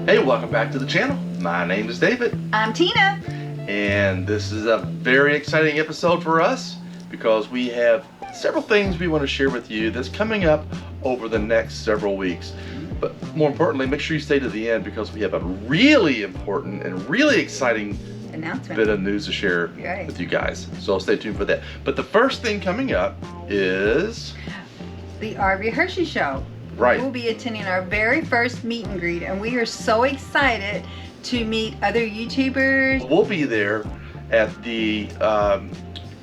Hey, welcome back to the channel. My name is David. I'm Tina. And this is a very exciting episode for us because we have several things we want to share with you that's coming up over the next several weeks. But more importantly, make sure you stay to the end because we have a really important and really exciting Announcement. bit of news to share with you guys. So stay tuned for that. But the first thing coming up is the RV Hershey Show. Right. We'll be attending our very first meet and greet, and we are so excited to meet other YouTubers. We'll be there at the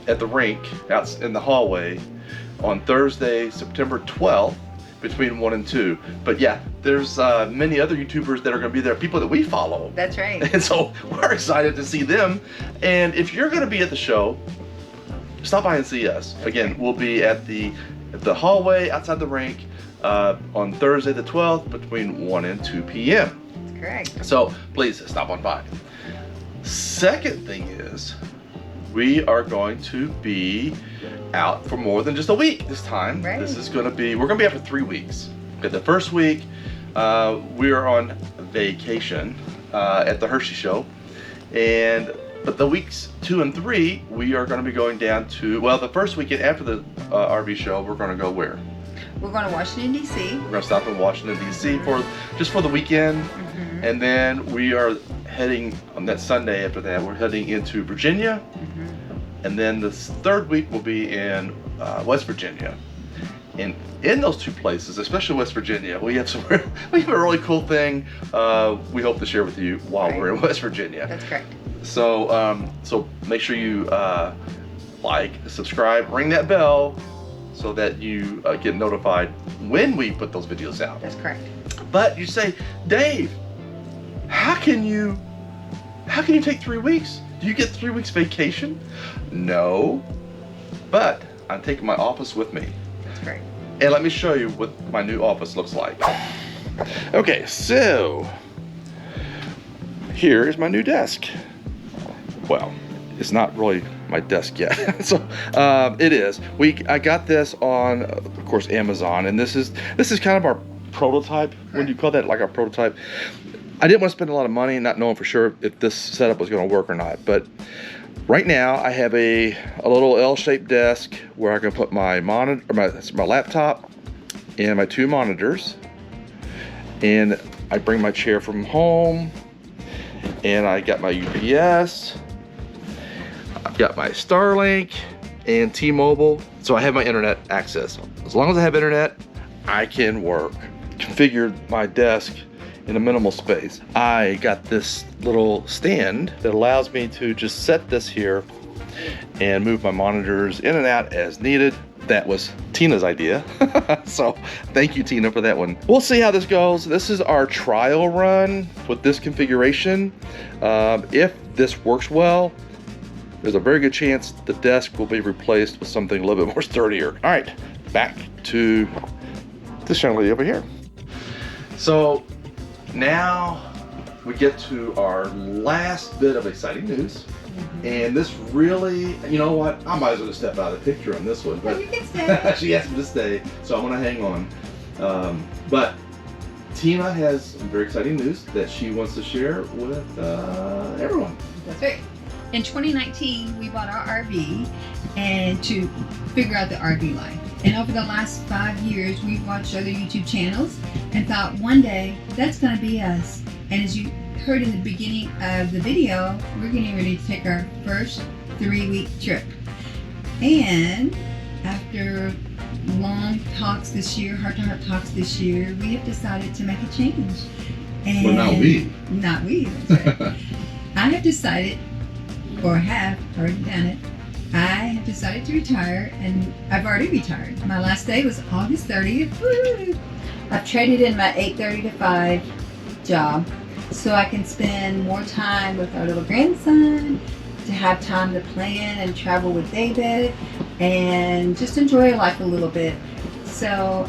rink out in the hallway on Thursday, September 12th between 1 and 2. But yeah, there's many other YouTubers that are going to be there, people that we follow. That's right. And so we're excited to see them. And if you're going to be at the show, stop by and see us. Again, we'll be at the hallway outside the rink on Thursday the 12th between 1 and 2 p.m. That's correct. So please stop on by. Second thing is we are going to be out for more than just a week this time. Right. This is going to be, we're going to be out for 3 weeks. Okay, the first week we are on vacation at the Hershey Show, but the weeks 2 and 3 we are going to be going down to, well, the first weekend after the RV show we're going to go where? We're going to Washington, D.C. We're going to stop in Washington, D.C. just for the weekend. Mm-hmm. And then we are heading, on that Sunday after that, we're heading into Virginia. Mm-hmm. And then the third week will be in West Virginia. And in those two places, especially West Virginia, we have a really cool thing we hope to share with you while we're in West Virginia. That's correct. So, so make sure you like, subscribe, ring that bell, so that you get notified when we put those videos out. That's correct. But you say, Dave, how can you take 3 weeks? Do you get 3 weeks vacation? No, but I'm taking my office with me. That's correct. And let me show you what my new office looks like. Okay, so here is my new desk. Well, it's not really my desk yet. So it is. I got this on, of course, Amazon, and this is kind of our prototype. When you call that, like our prototype? I didn't want to spend a lot of money not knowing for sure if this setup was going to work or not. But right now I have a little L-shaped desk where I can put my monitor, my laptop, and my 2 monitors. And I bring my chair from home, and I got my UPS. I've got my Starlink and T-Mobile, so I have my internet access. As long as I have internet, I can work. Configured my desk in a minimal space. I got this little stand that allows me to just set this here and move my monitors in and out as needed. That was Tina's idea. So thank you, Tina, for that one. We'll see how this goes. This is our trial run with this configuration. If this works well, there's a very good chance the desk will be replaced with something a little bit more sturdier. All right, back to this young lady over here. So now we get to our last bit of exciting news. Mm-hmm. And this really, you know what? I might as well just step out of the picture on this one. But you can stay. she asked me to stay, so I'm gonna hang on. But Tina has some very exciting news that she wants to share with everyone. That's right. In 2019, we bought our RV and to figure out the RV life. And over the last 5 years, we've watched other YouTube channels and thought one day that's going to be us. And as you heard in the beginning of the video, we're getting ready to take our first 3-week trip. And after long talks this year, heart-to-heart talks this year, we have decided to make a change. And well, not we. Not we, that's right. I have decided, or have already done it, I have decided to retire, and I've already retired. My last day was August 30th. Woo! I've traded in my 8:30 to 5 job so I can spend more time with our little grandson, to have time to plan and travel with David, and just enjoy life a little bit. So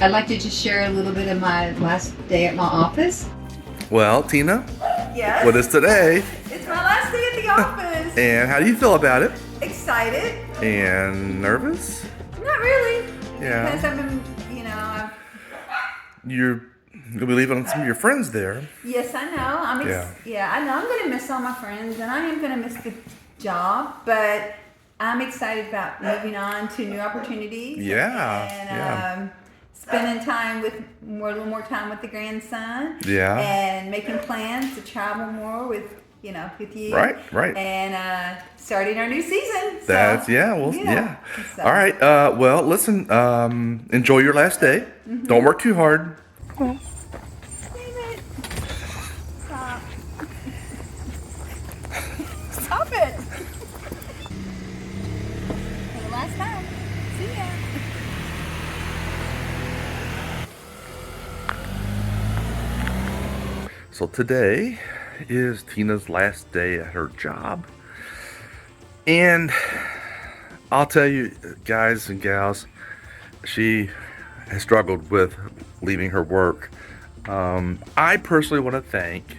I'd like to just share a little bit of my last day at my office. Well, Tina, Yes. what is today? It's my last day at the office. And how do you feel about it? Excited. And nervous? Not really. Yeah. Because I've been, You're You'll be leaving some of your friends there. Yes, I know. I know. I'm going to miss all my friends, and I am going to miss the job, but I'm excited about moving on to new opportunities. And spending time with a little more time with the grandson. Yeah. And making plans to travel more with you. Right. And starting our new season. So, So. All right. Well, listen. Enjoy your last day. Mm-hmm. Don't work too hard. Damn it! Stop! Stop it! For the last time. See ya. So today is Tina's last day at her job, and I'll tell you, guys and gals, she has struggled with leaving her work. I personally want to thank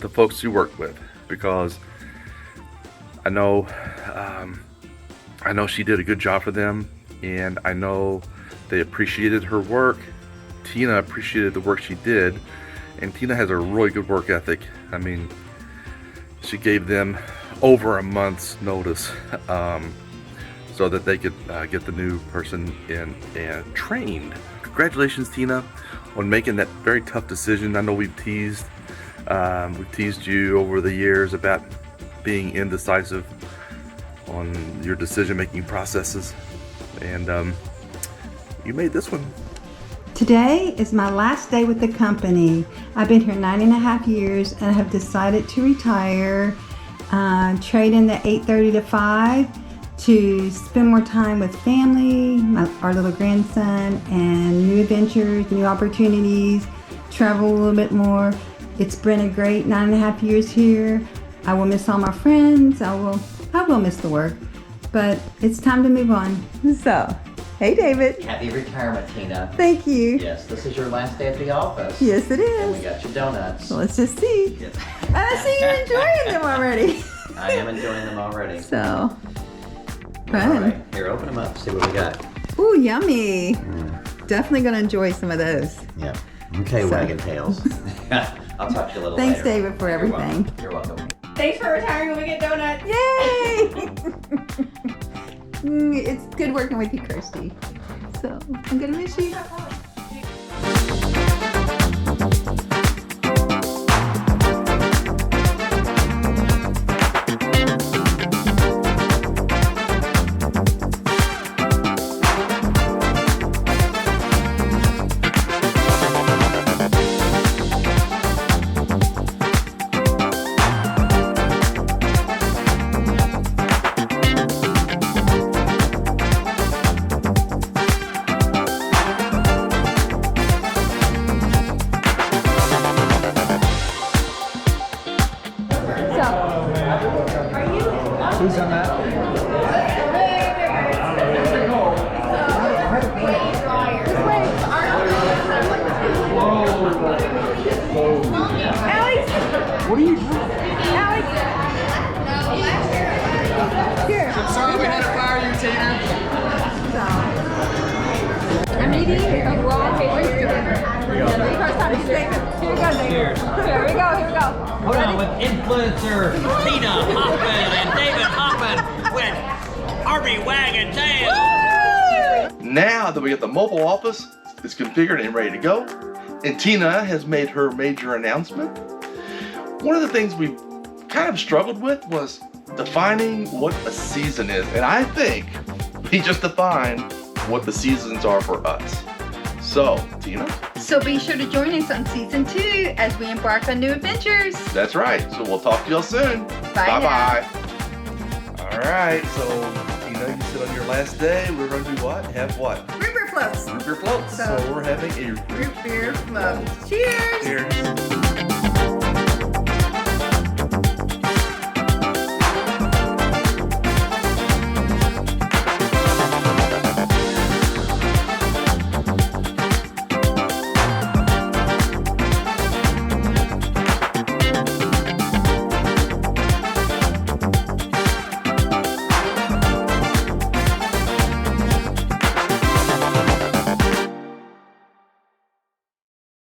the folks she worked with, because I know she did a good job for them, and I know they appreciated her work. Tina appreciated the work she did. And Tina has a really good work ethic. I mean, she gave them over a month's notice so that they could get the new person in and trained. Congratulations, Tina, on making that very tough decision. I know we've teased you over the years about being indecisive on your decision-making processes, and you made this one. Today is my last day with the company. I've been here 9.5 years and I have decided to retire, trade in the 8:30 to 5 to spend more time with family, our little grandson, and new adventures, new opportunities, travel a little bit more. It's been a great 9.5 years here. I will miss all my friends. I will miss the work, but it's time to move on. So. Hey, David. Happy retirement, Tina. Thank you. Yes, this is your last day at the office. Yes, it is. And we got your donuts. Well, let's just see. Yes. I see you enjoying them already. I am enjoying them already. So, fun. All right, here, open them up, see what we got. Ooh, yummy. Definitely going to enjoy some of those. Yeah. Okay, Waggin tails. I'll talk to you a little Thanks, later. David, for everything. You're welcome. Thanks for retiring when we get donuts. Yay! It's good working with you, Kirsty. So, I'm going to miss you. Who's on that? Alex! What are you doing? Alex! Here. I'm sorry we had to fire you, Tina. I'm eating a raw oyster. Here we go, David. Here we go. Hold on, with influencer Tina Hoffman and David Hoffman with RV Waggin Tail. Now that we got the mobile office, it's configured and ready to go, and Tina has made her major announcement. One of the things we kind of struggled with was defining what a season is, and I think we just defined what the seasons are for us. So, Tina? So be sure to join us on season 2 as we embark on new adventures. That's right. So we'll talk to y'all soon. Bye-bye. All right, so Tina, you said on your last day, we're going to do what? Have what? Root beer floats. Root beer floats. So we're having a Root beer float. Cheers. Cheers.